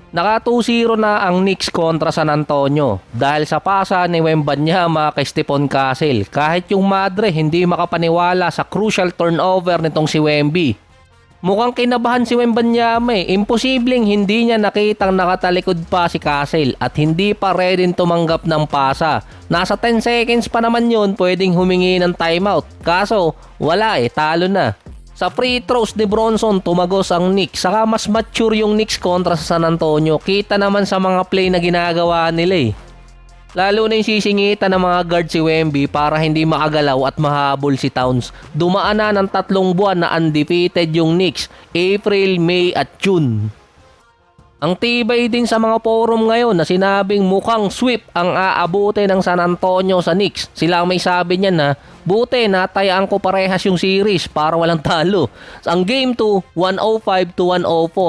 Naka 2-0 na ang Knicks kontra San Antonio dahil sa pasa ni Wembanyama kay Stephon Castle. Kahit yung madre hindi makapaniwala sa crucial turnover nitong si Wemby. Mukhang kinabahan si Wembanyama eh. Imposibleng hindi niya nakitang nakatalikod pa si Castle at hindi pa ready tumanggap ng pasa. Nasa 10 seconds pa naman yun pwedeng humingi ng timeout. Kaso wala eh, talo na. Sa free throws ni Bronson, tumagos ang Knicks. Saka mas mature yung Knicks kontra sa San Antonio. Kita naman sa mga play na ginagawa nila eh. Lalo na yung sisingitan ng mga guard si Wemby para hindi makagalaw at mahabol si Towns. Dumaan na ng 3 buwan na undefeated yung Knicks. April, May at June. Ang tibay din sa mga forum ngayon na sinabing mukhang sweep ang aabuti ng San Antonio sa Knicks. Sila ang may sabi niyan na buti natayaan ko parehas yung series para walang talo. Ang game 2, 105-104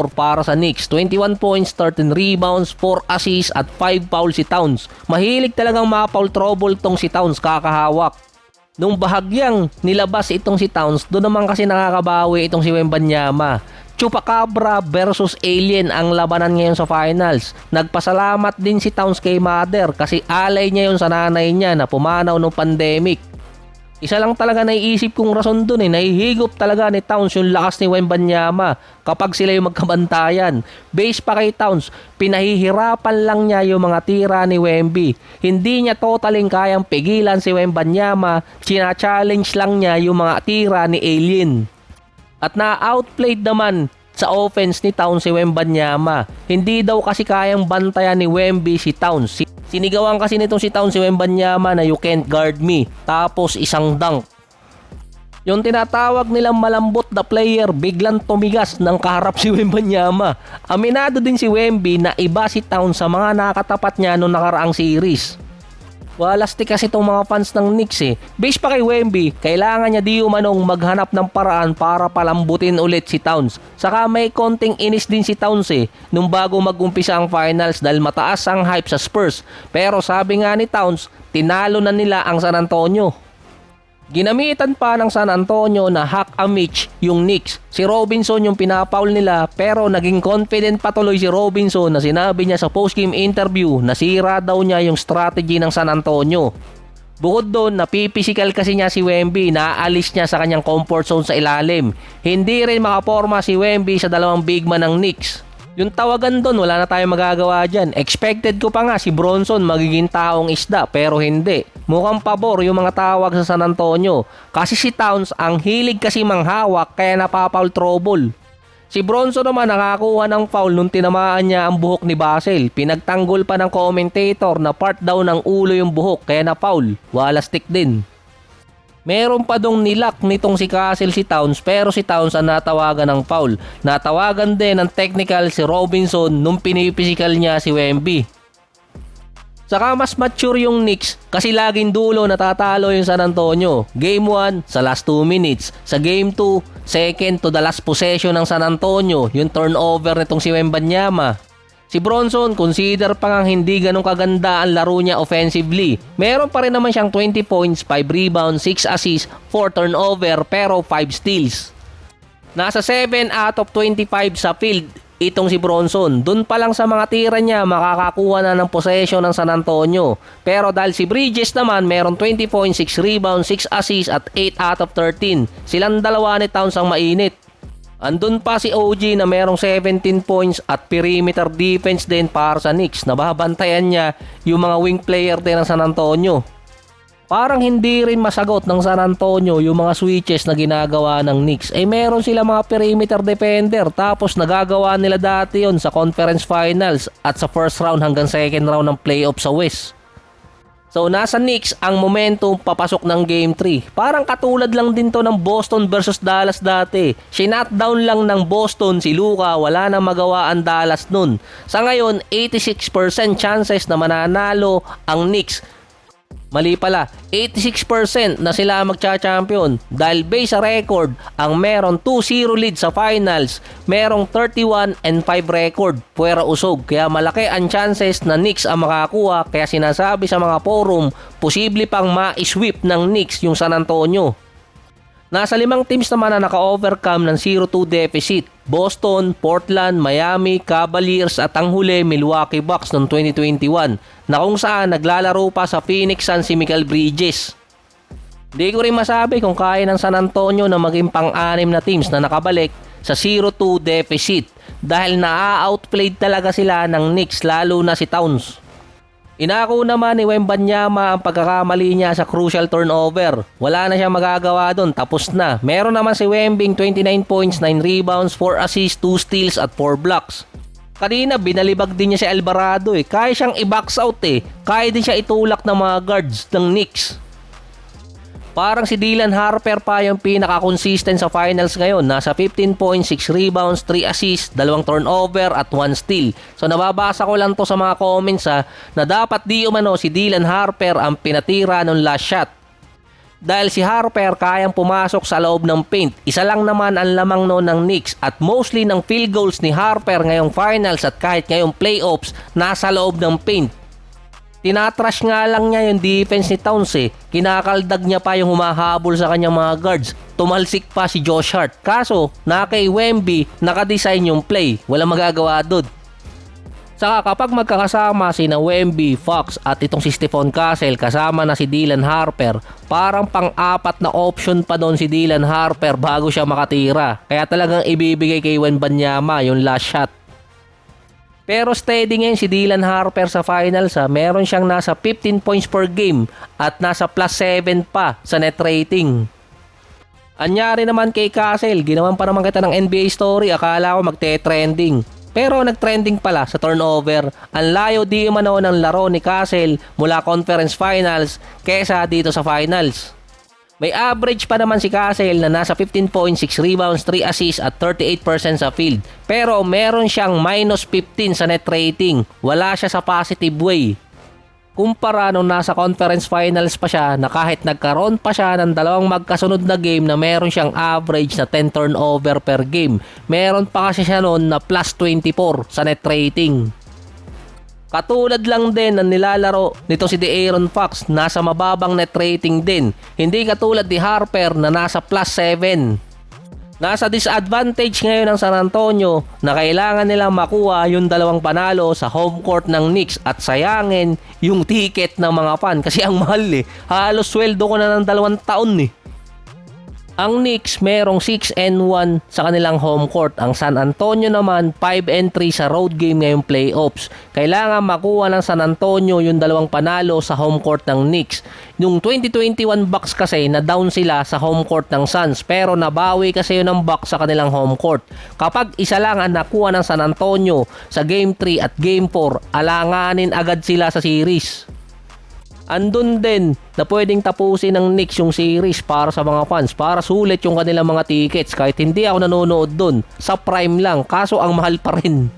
para sa Knicks. 21 points, 13 rebounds, 4 assists at 5 foul si Towns. Mahilig talagang ma-foul trouble tong si Towns, kakahawak. Nung bahagyang nilabas itong si Towns, doon naman kasi nakakabawi itong si Wembanyama. Chupacabra versus Alien ang labanan ngayon sa finals. Nagpasalamat din si Towns kay Mother kasi alay niya yun sa nanay niya na pumanaw nung pandemic. Isa lang talaga naiisip kong rason dun eh. Nahihigop talaga ni Towns yung lakas ni Wembanyama kapag sila yung magkabantayan. Base pa kay Towns, pinahihirapan lang niya yung mga tira ni Wemby. Hindi niya totaling kayang pigilan si Wembanyama. China-challenge lang niya yung mga tira ni Alien. At na-outplayed naman sa offense ni Towns si Wembanyama. Hindi daw kasi kayang bantayan ni Wemby si Towns. Sinigawan kasi nitong si Towns si Wembanyama na you can't guard me. Tapos isang dunk. Yung tinatawag nilang malambot na player biglang tumigas ng kaharap si Wembanyama. Aminado din si Wemby na iba si Towns sa mga nakatapat niya noong nakaraang series. Walastik kasi itong mga fans ng Knicks eh. Base pa kay Wemby, kailangan niya di umanong maghanap ng paraan para palambutin ulit si Towns. Saka may konting inis din si Towns eh, nung bago mag-umpisa ang finals dahil mataas ang hype sa Spurs. Pero sabi nga ni Towns, tinalo na nila ang San Antonio. Ginamitan pa ng San Antonio na hack a Mitch yung Knicks. Si Robinson yung pinapaul nila pero naging confident patuloy si Robinson na sinabi niya sa postgame interview na sira daw niya yung strategy ng San Antonio. Bukod doon, napipisikal kasi niya si Wemby, naaalis niya sa kanyang comfort zone sa ilalim. Hindi rin makaporma si Wemby sa dalawang big man ng Knicks. Yung tawagan doon, wala na tayong magagawa dyan. Expected ko pa nga si Bronson magiging taong isda pero hindi. Mukhang pabor yung mga tawag sa San Antonio. Kasi si Towns ang hilig kasi manghawak kaya napapaul trouble. Si Bronson naman nakakuha ng foul nung tinamaan niya ang buhok ni Basel. Pinagtanggol pa ng commentator na part daw ng ulo yung buhok kaya na foul. Walastik din. Meron pa dong nilak nitong si Castle si Towns pero si Towns ang natawagan ng foul. Natawagan din ng technical si Robinson nung pinipisikal niya si Wemby. Saka mas mature yung Knicks kasi laging dulo natatalo yung San Antonio. Game 1 sa last 2 minutes. Sa Game 2, second to the last possession ng San Antonio, yung turnover nitong si Wembanyama. Si Bronson, consider pa nga hindi ganun kaganda ang laro niya offensively. Meron pa rin naman siyang 20 points, 5 rebounds, 6 assists, 4 turnover pero 5 steals. Nasa 7 out of 25 sa field itong si Bronson. Doon pa lang sa mga tira niya makakakuha na ng possession ng San Antonio. Pero dahil si Bridges naman meron 20 points, 6 rebounds, 6 assists at 8 out of 13. Silang dalawa ni Towns ang mainit. Andun pa si OG na merong 17 points at perimeter defense din para sa Knicks. Nababantayan niya yung mga wing player din ng San Antonio. Parang hindi rin masagot ng San Antonio yung mga switches na ginagawa ng Knicks. Meron sila mga perimeter defender tapos nagagawa nila dati yon sa conference finals at sa first round hanggang second round ng playoff sa West. So nasa Knicks ang momentum papasok ng Game 3. Parang katulad lang din to ng Boston versus Dallas dati. Shinutdown lang ng Boston si Luka, wala nang magawa ang Dallas nun. Sa ngayon, 86% chances na mananalo ang Knicks. Mali pala, 86% na sila magcha-champion dahil base sa record, ang meron 2-0 lead sa finals, merong 31-5 record, puwera usog. Kaya malaki ang chances na Knicks ang makakuha, kaya sinasabi sa mga forum, posible pang ma-sweep ng Knicks yung San Antonio. Nasa 5 teams naman na naka-overcome ng 0-2 deficit. Boston, Portland, Miami, Cavaliers at ang huli Milwaukee Bucks noong 2021 na kung saan naglalaro pa sa Phoenix Suns si Mikal Bridges. Hindi ko rin masabi kung kaya ng San Antonio na maging pang-anim na teams na nakabalik sa 0-2 deficit dahil na-outplayed talaga sila ng Knicks lalo na si Towns. Inako naman ni Wembanyama ang pagkakamali niya sa crucial turnover. Wala na siya magagawa doon, tapos na. Meron naman si Wembing 29 points, 9 rebounds, 4 assists, 2 steals at 4 blocks. Kanina binalibag din niya si Alvarado Kaya siyang i-box out Kaya din siya itulak ng mga guards ng Knicks. Parang si Dylan Harper pa yung pinaka-consistent sa finals ngayon. Nasa 15 points, 6 rebounds, 3 assists, 2 turnover at 1 steal. So nababasa ko lang to sa mga comments na dapat di umano si Dylan Harper ang pinatira ng last shot. Dahil si Harper kayang pumasok sa loob ng paint. Isa lang naman ang lamang noon ng Knicks at mostly ng field goals ni Harper ngayong finals at kahit ngayong playoffs nasa loob ng paint. Tinatrash nga lang niya yung defense ni Towns Kinakaldag niya pa yung humahabol sa kanyang mga guards. Tumalsik pa si Josh Hart. Kaso, na kay Wemby, nakadesign yung play. Walang magagawa doon. Saka kapag magkakasama si na Wemby, Fox at itong si Stephon Castle kasama na si Dylan Harper, parang pang-apat na option pa doon si Dylan Harper bago siya makatira. Kaya talagang ibibigay kay Wembanyama yung last shot. Pero steady ngayon si Dylan Harper sa finals meron siyang nasa 15 points per game at nasa plus 7 pa sa net rating. Anyari naman kay Castle, ginawan pa naman kita ng NBA story, akala ko magte-trending. Pero nag-trending pala sa turnover. Ang layo di umano ng laro ni Castle mula conference finals kesa dito sa finals. May average pa naman si Castle na nasa 15 points, 6 rebounds, 3 assists at 38% sa field. Pero meron siyang minus 15 sa net rating. Wala siya sa positive way. Kumpara nung nasa conference finals pa siya na kahit nagkaroon pa siya ng dalawang magkasunod na game na meron siyang average na 10 turnover per game. Meron pa kasi siya noon na plus 24 sa net rating. Katulad lang din ng nilalaro nito si De'Aaron Fox, nasa mababang net rating din. Hindi katulad ni Harper na nasa plus 7. Nasa disadvantage ngayon ng San Antonio na kailangan nilang makuha yung dalawang panalo sa home court ng Knicks at sayangin yung ticket ng mga fan kasi ang mahal Halos sweldo ko na ng 2 taon Ang Knicks merong 6-1 sa kanilang home court. Ang San Antonio naman 5-3 sa road game ngayong playoffs. Kailangan makuha ng San Antonio yung dalawang panalo sa home court ng Knicks. Yung 2021 Bucks kasi na down sila sa home court ng Suns pero nabawi kasi yun ng Bucks sa kanilang home court. Kapag isa lang ang nakuha ng San Antonio sa Game 3 at Game 4, alanganin agad sila sa series. Andun din na pwedeng tapusin ng Knicks yung series para sa mga fans, para sulit yung kanilang mga tickets kahit hindi ako nanonood dun. Sa Prime lang, kaso ang mahal pa rin.